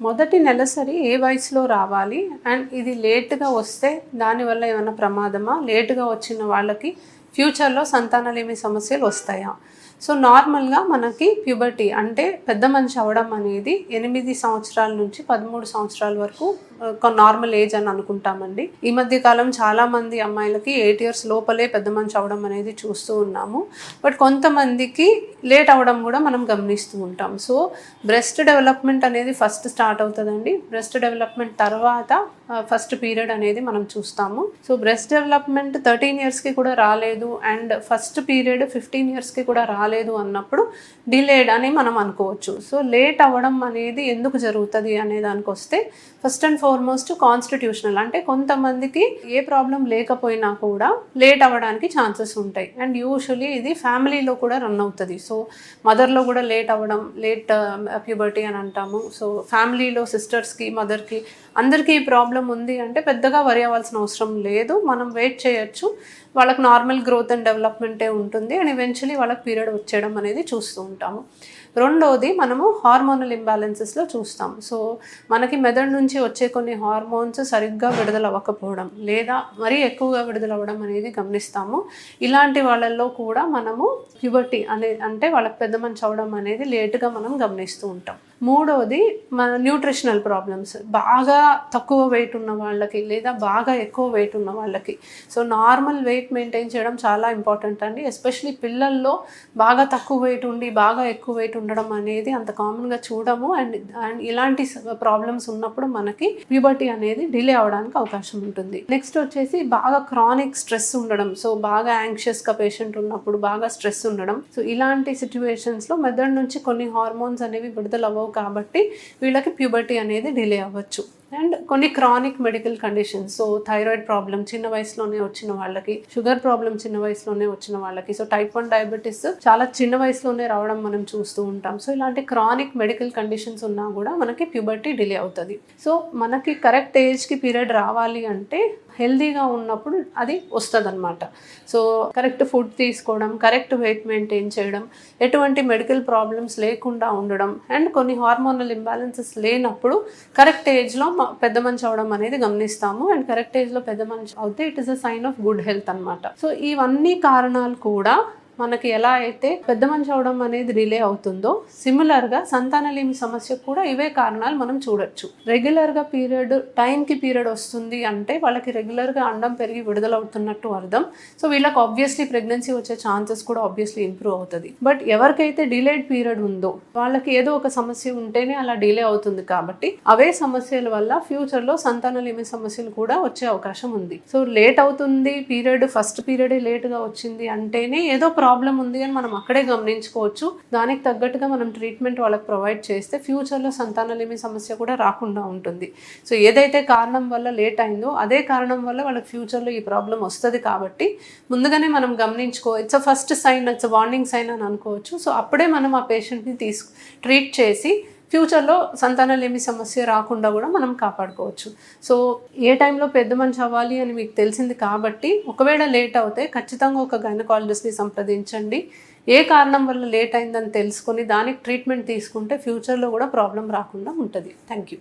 మొదటి నెలసరి ఏ వయసులో రావాలి అండ్ ఇది లేట్గా వస్తే దానివల్ల ఏమైనా ప్రమాదమా, లేటుగా వచ్చిన వాళ్ళకి ఫ్యూచర్లో సంతానలేమి సమస్యలు వస్తాయా? సో నార్మల్గా మనకి ప్యూబర్టీ అంటే పెద్ద మనిషి అవ్వడం అనేది 8 సంవత్సరాల నుంచి 13 సంవత్సరాల వరకు ఒక నార్మల్ ఏజ్ అని అనుకుంటామండి. ఈ మధ్య కాలం చాలామంది అమ్మాయిలకి 8 ఇయర్స్ లోపలే పెద్ద మనిషి అవ్వడం అనేది చూస్తూ ఉన్నాము. బట్ కొంతమందికి లేట్ అవ్వడం కూడా మనం గమనిస్తూ ఉంటాం. సో బ్రెస్ట్ డెవలప్మెంట్ అనేది ఫస్ట్ స్టార్ట్ అవుతుందండి. బ్రెస్ట్ డెవలప్మెంట్ తర్వాత ఫస్ట్ పీరియడ్ అనేది మనం చూస్తాము. సో బ్రెస్ట్ డెవలప్మెంట్ 13 ఇయర్స్కి కూడా రాలేదు అండ్ ఫస్ట్ పీరియడ్ 15 ఇయర్స్కి కూడా రాలేదు అన్నప్పుడు డిలేడ్ అని మనం అనుకోవచ్చు. సో లేట్ అవ్వడం అనేది ఎందుకు జరుగుతుంది అనే దానికి వస్తే ఫస్ట్ అండ్ ఫార్మోస్ట్ కాన్స్టిట్యూషనల్, అంటే కొంతమందికి ఏ ప్రాబ్లం లేకపోయినా కూడా లేట్ అవ్వడానికి ఛాన్సెస్ ఉంటాయి అండ్ యూజువలీ ఇది ఫ్యామిలీలో కూడా రన్ అవుతుంది. సో మదర్లో కూడా లేట్ అవ్వడం, లేట్ ప్యూబర్టీ అని అంటాము. సో ఫ్యామిలీలో సిస్టర్స్కి, మదర్కి అందరికీ ఈ ప్రాబ్లం ఉంది అంటే పెద్దగా వరి అవ్వాల్సిన అవసరం లేదు. మనం వెయిట్ చేయొచ్చు. వాళ్ళకి నార్మల్ గ్రోత్ అండ్ డెవలప్మెంటే ఉంటుంది అండ్ ఈవెన్చువలీ వాళ్ళకి పీరియడ్ వచ్చేయడం అనేది చూస్తూ ఉంటాము. రెండోది మనము హార్మోనల్ ఇంబ్యాలెన్సెస్లో చూస్తాం. సో మనకి మెదడు నుంచి వచ్చే కొన్ని హార్మోన్స్ సరిగ్గా విడుదల అవ్వకపోవడం లేదా మరీ ఎక్కువగా విడుదలవ్వడం అనేది గమనిస్తాము. ఇలాంటి వాళ్ళల్లో కూడా మనము ప్యూబర్టీ అంటే వాళ్ళకి పెద్ద మనిషి అవ్వడం అనేది లేటుగా మనం గమనిస్తూ ఉంటాం. మూడోది మన న్యూట్రిషనల్ ప్రాబ్లమ్స్, బాగా తక్కువ వెయిట్ ఉన్న వాళ్ళకి లేదా బాగా ఎక్కువ వెయిట్ ఉన్న వాళ్ళకి. సో నార్మల్ వెయిట్ మెయింటైన్ చేయడం చాలా ఇంపార్టెంట్ అండి. ఎస్పెషలీ పిల్లల్లో బాగా తక్కువ వెయిట్ ఉండి బాగా ఎక్కువ వెయిట్ ఉండడం అనేది అంత కామన్గా చూడము అండ్ ఇలాంటి ప్రాబ్లమ్స్ ఉన్నప్పుడు మనకి ప్యూబర్టీ అనేది డిలే అవడానికి అవకాశం ఉంటుంది. నెక్స్ట్ వచ్చేసి బాగా క్రానిక్ స్ట్రెస్ ఉండడం. సో బాగా యాంగ్షియస్గా పేషెంట్ ఉన్నప్పుడు బాగా స్ట్రెస్ ఉండడం. సో ఇలాంటి సిచ్యువేషన్స్లో మెదడు నుంచి కొన్ని హార్మోన్స్ అనేవి విడుదల అవ్వవు కాబట్టి వీళ్ళకి ప్యూబర్టీ అనేది డిలే అవ్వచ్చు. అండ్ కొన్ని chronic medical conditions, so thyroid problem చిన్న వయసులోనే వచ్చిన వాళ్ళకి, షుగర్ ప్రాబ్లం చిన్న వయసులోనే వచ్చిన వాళ్ళకి, సో టైప్ 1 డయాబెటీస్ చాలా చిన్న వయసులోనే రావడం మనం చూస్తూ ఉంటాం. సో ఇలాంటి క్రానిక్ మెడికల్ కండిషన్స్ ఉన్నా కూడా మనకి ప్యూబర్టీ డిలే అవుతుంది. సో మనకి కరెక్ట్ ఏజ్కి పీరియడ్ రావాలి అంటే హెల్దీగా ఉన్నప్పుడు అది వస్తుంది అనమాట. సో కరెక్ట్ ఫుడ్ తీసుకోవడం, కరెక్ట్ వెయిట్ మెయింటైన్ చేయడం, ఎటువంటి మెడికల్ ప్రాబ్లమ్స్ లేకుండా ఉండడం అండ్ కొన్ని హార్మోనల్ ఇంబ్యాలెన్సెస్ లేనప్పుడు కరెక్ట్ ఏజ్లో పెద్ద మనిషి అవడం అనేది గమనిస్తాము. అండ్ కరెక్ట్ ఏజ్లో పెద్ద మనిషి అవుతే it is a sign of good health అనమాట. సో ఇవన్నీ కారణాలు కూడా మనకి ఎలా అయితే పెద్ద మనిషి అవడం అనేది డిలే అవుతుందో సిమిలర్గా సంతానలేమి సమస్యకు కూడా ఇవే కారణాలు మనం చూడొచ్చు. రెగ్యులర్గా టైంకి పీరియడ్ వస్తుంది అంటే వాళ్ళకి రెగ్యులర్గా అండం పెరిగి విడుదలవుతున్నట్టు అర్థం. సో వీళ్ళకి ఆబ్వియస్లీ ప్రెగ్నెన్సీ వచ్చే ఛాన్సెస్ కూడా ఆబ్వియస్లీ ఇంప్రూవ్ అవుతుంది. బట్ ఎవరికైతే డిలేడ్ పీరియడ్ ఉందో వాళ్ళకి ఏదో ఒక సమస్య ఉంటేనే అలా డిలే అవుతుంది కాబట్టి అవే సమస్యల వల్ల ఫ్యూచర్లో సంతానలేమి సమస్యలు కూడా వచ్చే అవకాశం ఉంది. సో లేట్ అవుతుంది పీరియడ్, ఫస్ట్ పీరియడే లేట్గా వచ్చింది అంటేనే ఏదో ప్రాబ్లం ఉంది అని మనం అక్కడే గమనించుకోవచ్చు. దానికి తగ్గట్టుగా మనం ట్రీట్మెంట్ వాళ్ళకి ప్రొవైడ్ చేస్తే ఫ్యూచర్లో సంతానలేమి సమస్య కూడా రాకుండా ఉంటుంది. సో ఏదైతే కారణం వల్ల లేట్ అయిందో అదే కారణం వల్ల వాళ్ళకి ఫ్యూచర్లో ఈ ప్రాబ్లం వస్తుంది కాబట్టి ముందుగానే మనం it's a first sign, it's a warning sign అని అనుకోవచ్చు. సో అప్పుడే మనం ఆ పేషెంట్ని ట్రీట్ చేసి ఫ్యూచర్లో సంతానలేమి సమస్య రాకుండా కూడా మనం కాపాడుకోవచ్చు. సో ఏ టైంలో పెద్ద మనిషి అవ్వాలి అని మీకు తెలిసింది కాబట్టి ఒకవేళ లేట్ అవుతే ఖచ్చితంగా ఒక గైనకాలజిస్ట్ని సంప్రదించండి. ఏ కారణం వల్ల లేట్ అయిందని తెలుసుకొని దానికి ట్రీట్మెంట్ తీసుకుంటే ఫ్యూచర్లో కూడా ప్రాబ్లం రాకుండా ఉంటుంది. Thank you.